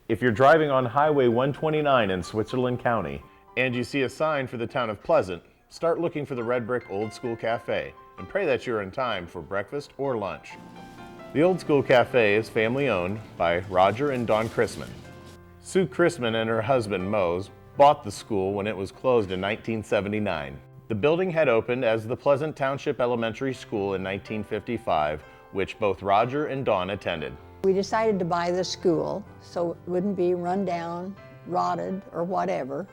If you're driving on Highway 129 in Switzerland County and you see a sign for the town of Pleasant, start looking for the Red Brick Old School Cafe and pray that you're in time for breakfast or lunch. The Old School Cafe is family owned by Roger and Dawn Chrisman. Sue Chrisman and her husband Mose bought the school when it was closed in 1979. The building had opened as the Pleasant Township Elementary School in 1955, which both Roger and Dawn attended. We decided to buy the school so it wouldn't be run down, rotted, or whatever,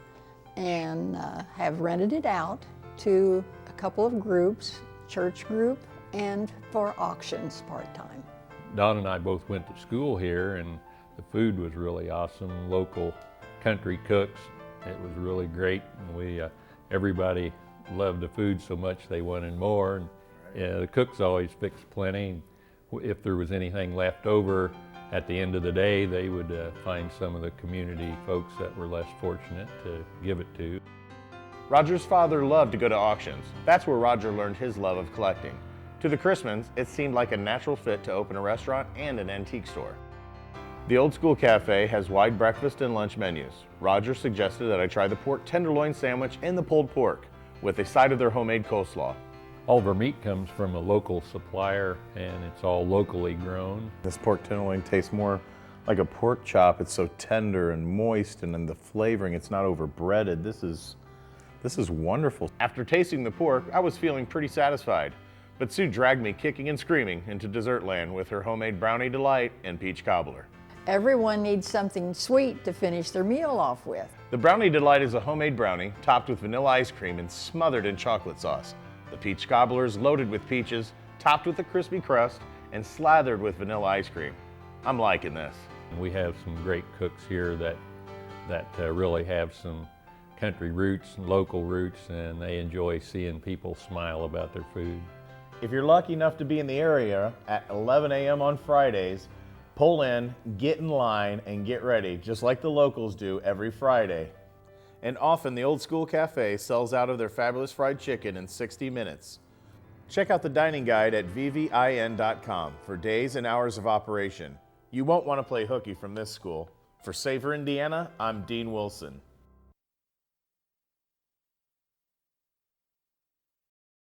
and have rented it out to a couple of groups, church group, and for auctions part-time. Don and I both went to school here, and the food was really awesome. Local country cooks. It was really great, and everybody loved the food so much they wanted more. And the cooks always fixed plenty. If there was anything left over at the end of the day, they would find some of the community folks that were less fortunate to give it to. Roger's father loved to go to auctions. That's where Roger learned his love of collecting. To the Chrismans, it seemed like a natural fit to open a restaurant and an antique store. The Old School Cafe has wide breakfast and lunch menus. Roger suggested that I try the pork tenderloin sandwich and the pulled pork with a side of their homemade coleslaw. All of our meat comes from a local supplier, and it's all locally grown. This pork tenderloin tastes more like a pork chop. It's so tender and moist, and then the flavoring, it's not over-breaded. This is wonderful. After tasting the pork, I was feeling pretty satisfied. But Sue dragged me kicking and screaming into dessert land with her homemade brownie delight and peach cobbler. Everyone needs something sweet to finish their meal off with. The brownie delight is a homemade brownie topped with vanilla ice cream and smothered in chocolate sauce. The peach cobbler is loaded with peaches, topped with a crispy crust, and slathered with vanilla ice cream. I'm liking this. We have some great cooks here that really have some country roots and local roots, and they enjoy seeing people smile about their food. If you're lucky enough to be in the area at 11 a.m. on Fridays, pull in, get in line, and get ready, just like the locals do every Friday. And often the Old School Cafe sells out of their fabulous fried chicken in 60 minutes. Check out the dining guide at vvin.com for days and hours of operation. You won't want to play hooky from this school. For SAVOR Indiana, I'm Dean Wilson.